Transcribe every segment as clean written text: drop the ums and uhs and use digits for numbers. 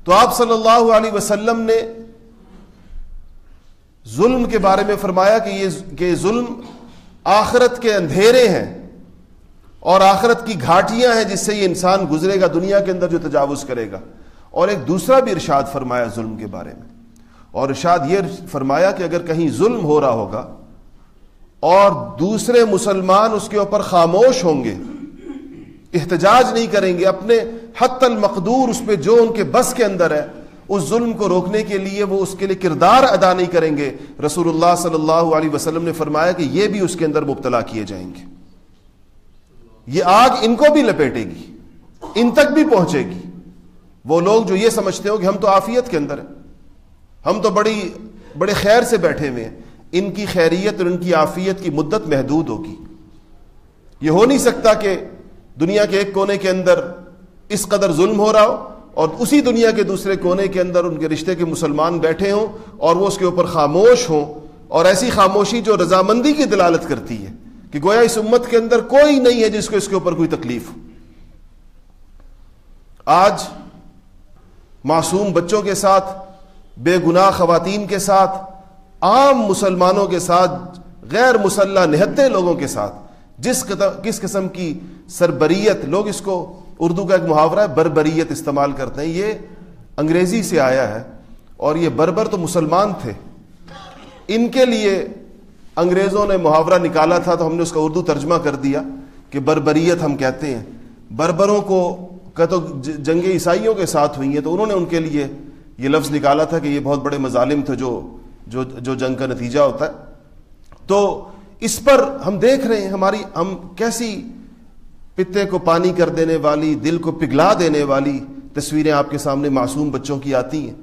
تو آپ صلی اللہ علیہ وسلم نے ظلم کے بارے میں فرمایا کہ ظلم آخرت کے اندھیرے ہیں اور آخرت کی گھاٹیاں ہیں جس سے یہ انسان گزرے گا دنیا کے اندر جو تجاوز کرے گا. اور ایک دوسرا بھی ارشاد فرمایا ظلم کے بارے میں, اور ارشاد یہ فرمایا کہ اگر کہیں ظلم ہو رہا ہوگا اور دوسرے مسلمان اس کے اوپر خاموش ہوں گے, احتجاج نہیں کریں گے, اپنے حت المقدور اس پہ جو ان کے بس کے اندر ہے اس ظلم کو روکنے کے لیے وہ اس کے لیے کردار ادا نہیں کریں گے, رسول اللہ صلی اللہ علیہ وسلم نے فرمایا کہ یہ بھی اس کے اندر مبتلا کیے جائیں گے. یہ آگ ان کو بھی لپیٹے گی, ان تک بھی پہنچے گی. وہ لوگ جو یہ سمجھتے ہو کہ ہم تو عافیت کے اندر ہیں, ہم تو بڑے خیر سے بیٹھے ہوئے ہیں, ان کی خیریت اور ان کی عافیت کی مدت محدود ہوگی. یہ ہو نہیں سکتا کہ دنیا کے ایک کونے کے اندر اس قدر ظلم ہو رہا ہو اور اسی دنیا کے دوسرے کونے کے اندر ان کے رشتے کے مسلمان بیٹھے ہوں اور وہ اس کے اوپر خاموش ہوں, اور ایسی خاموشی جو رضامندی کی دلالت کرتی ہے کہ گویا اس امت کے اندر کوئی نہیں ہے جس کو اس کے اوپر کوئی تکلیف ہو. آج معصوم بچوں کے ساتھ, بے گناہ خواتین کے ساتھ, عام مسلمانوں کے ساتھ, غیر مسلح نہتے لوگوں کے ساتھ جس قسم کی سربریت, لوگ اس کو اردو کا ایک محاورہ ہے بربریت استعمال کرتے ہیں, یہ انگریزی سے آیا ہے, اور یہ بربر تو مسلمان تھے, ان کے لیے انگریزوں نے محاورہ نکالا تھا تو ہم نے اس کا اردو ترجمہ کر دیا کہ بربریت ہم کہتے ہیں. بربروں کو تو جنگ عیسائیوں کے ساتھ ہوئی ہیں تو انہوں نے ان کے لیے یہ لفظ نکالا تھا کہ یہ بہت بڑے مظالم تھے جو جنگ کا نتیجہ ہوتا ہے. تو اس پر ہم دیکھ رہے ہیں ہم کیسی پتے کو پانی کر دینے والی, دل کو پگھلا دینے والی تصویریں آپ کے سامنے معصوم بچوں کی آتی ہیں.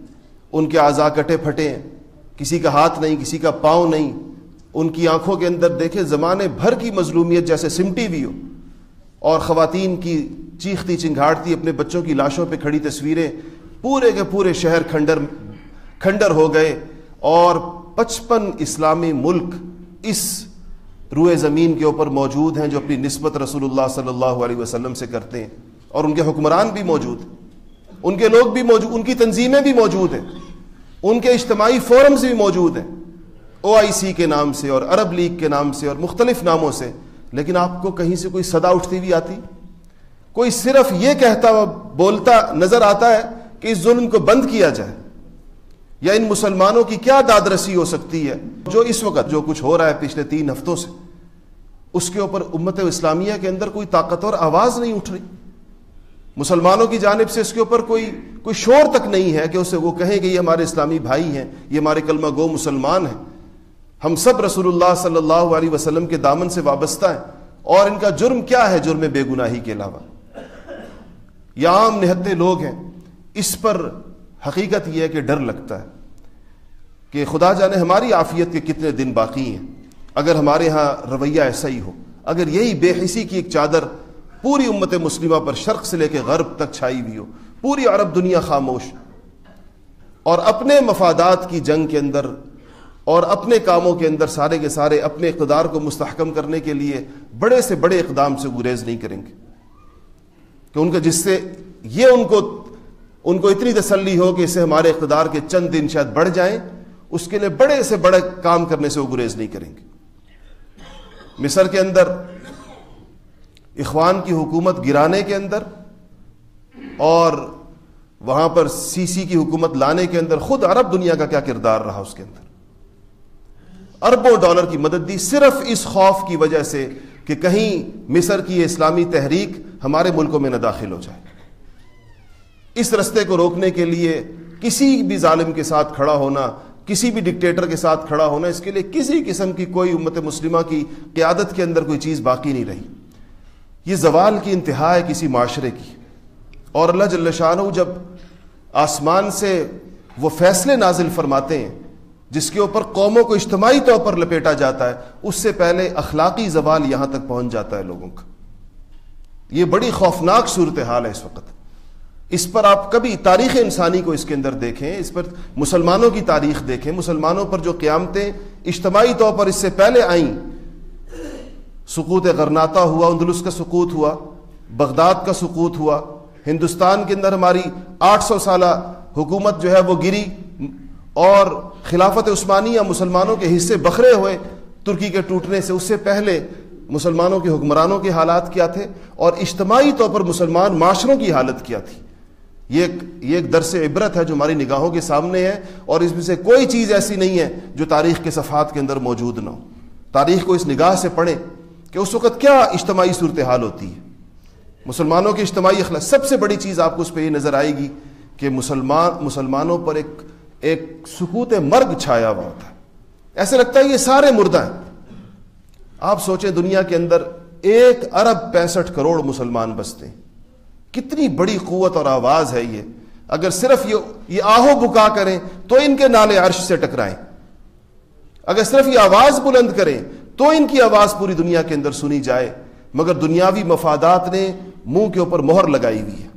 ان کے اعضاء کٹے پھٹے ہیں, کسی کا ہاتھ نہیں, کسی کا پاؤں نہیں, ان کی آنکھوں کے اندر دیکھیں زمانے بھر کی مظلومیت جیسے سمٹی ہوئی ہو, اور خواتین کی چیختی چنگھاڑتی اپنے بچوں کی لاشوں پہ کھڑی تصویریں, پورے کے پورے شہر کھنڈر ہو گئے, اور 55 اسلامی ملک اس روئے زمین کے اوپر موجود ہیں جو اپنی نسبت رسول اللہ صلی اللہ علیہ وسلم سے کرتے ہیں, اور ان کے حکمران بھی موجود ہیں, ان کے لوگ بھی موجود, ان کی تنظیمیں بھی موجود ہیں, ان کے اجتماعی فورمز بھی موجود ہیں, OIC کے نام سے اور عرب لیگ کے نام سے اور مختلف ناموں سے. لیکن آپ کو کہیں سے کوئی صدا اٹھتی ہوئی آتی؟ کوئی صرف یہ کہتا ہوا بولتا نظر آتا ہے کہ اس ظلم کو بند کیا جائے, یا ان مسلمانوں کی کیا داد رسی ہو سکتی ہے جو اس وقت جو کچھ ہو رہا ہے پچھلے 3 ہفتوں سے, اس کے اوپر امت اسلامیہ کے اندر کوئی طاقتور آواز نہیں اٹھ رہی. مسلمانوں کی جانب سے اس کے اوپر کوئی شور تک نہیں ہے کہ اسے وہ کہیں کہ یہ ہمارے اسلامی بھائی ہیں, یہ ہمارے کلمہ گو مسلمان ہیں, ہم سب رسول اللہ صلی اللہ علیہ وسلم کے دامن سے وابستہ ہیں, اور ان کا جرم کیا ہے جرم بے گناہی کے علاوہ. یہ عام نہتے لوگ ہیں. اس پر حقیقت یہ ہے کہ ڈر لگتا ہے کہ خدا جانے ہماری عافیت کے کتنے دن باقی ہیں اگر ہمارے ہاں رویہ ایسا ہی ہو, اگر یہی بے حسی کی ایک چادر پوری امت مسلمہ پر شرق سے لے کے غرب تک چھائی ہوئی ہو, پوری عرب دنیا خاموش, اور اپنے مفادات کی جنگ کے اندر اور اپنے کاموں کے اندر سارے کے سارے اپنے اقتدار کو مستحکم کرنے کے لیے بڑے سے بڑے اقدام سے گریز نہیں کریں گے, کہ ان کا جس سے یہ ان کو اتنی تسلی ہو کہ اس سے ہمارے اقتدار کے چند دن شاید بڑھ جائیں, اس کے لیے بڑے سے بڑے کام کرنے سے وہ گریز نہیں کریں گے. مصر کے اندر اخوان کی حکومت گرانے کے اندر اور وہاں پر سیسی کی حکومت لانے کے اندر خود عرب دنیا کا کیا کردار رہا, اس کے اندر اربوں ڈالر کی مدد دی صرف اس خوف کی وجہ سے کہ کہیں مصر کی یہ اسلامی تحریک ہمارے ملکوں میں نہ داخل ہو جائے. اس رستے کو روکنے کے لیے کسی بھی ظالم کے ساتھ کھڑا ہونا, کسی بھی ڈکٹیٹر کے ساتھ کھڑا ہونا, اس کے لیے کسی قسم کی کوئی امت مسلمہ کی قیادت کے اندر کوئی چیز باقی نہیں رہی. یہ زوال کی انتہا ہے کسی معاشرے کی. اور اللہ جل شانہ جب آسمان سے وہ فیصلے نازل فرماتے ہیں جس کے اوپر قوموں کو اجتماعی طور پر لپیٹا جاتا ہے, اس سے پہلے اخلاقی زوال یہاں تک پہنچ جاتا ہے لوگوں کا. یہ بڑی خوفناک صورتحال ہے اس وقت. اس پر آپ کبھی تاریخ انسانی کو اس کے اندر دیکھیں, اس پر مسلمانوں کی تاریخ دیکھیں, مسلمانوں پر جو قیامتیں اجتماعی طور پر اس سے پہلے آئیں, سقوط غرناطہ ہوا, اندلس کا سقوط ہوا, بغداد کا سقوط ہوا, ہندوستان کے اندر ہماری 800 سالہ حکومت جو ہے وہ گری اور خلافت عثمانیہ مسلمانوں کے حصے بکھرے ہوئے ترکی کے ٹوٹنے سے، اس سے پہلے مسلمانوں کے حکمرانوں کے حالات کیا تھے اور اجتماعی طور پر مسلمان معاشروں کی حالت کیا تھی. یہ ایک درس عبرت ہے جو ہماری نگاہوں کے سامنے ہے، اور اس میں سے کوئی چیز ایسی نہیں ہے جو تاریخ کے صفحات کے اندر موجود نہ ہو. تاریخ کو اس نگاہ سے پڑھیں کہ اس وقت کیا اجتماعی صورتحال ہوتی ہے. مسلمانوں کے اجتماعی اخلاق، سب سے بڑی چیز آپ کو اس پہ یہ نظر آئے گی کہ مسلمانوں پر ایک سکوت مرگ چھایا ہوا ہوتا ہے. ایسے لگتا ہے یہ سارے مردہ ہیں. آپ سوچیں دنیا کے اندر 1 ارب 65 کروڑ مسلمان بستے ہیں. کتنی بڑی قوت اور آواز ہے یہ. اگر صرف یہ آہو بکا کریں تو ان کے نالے عرش سے ٹکرائیں، اگر صرف یہ آواز بلند کریں تو ان کی آواز پوری دنیا کے اندر سنی جائے. مگر دنیاوی مفادات نے منہ کے اوپر مہر لگائی ہوئی ہے.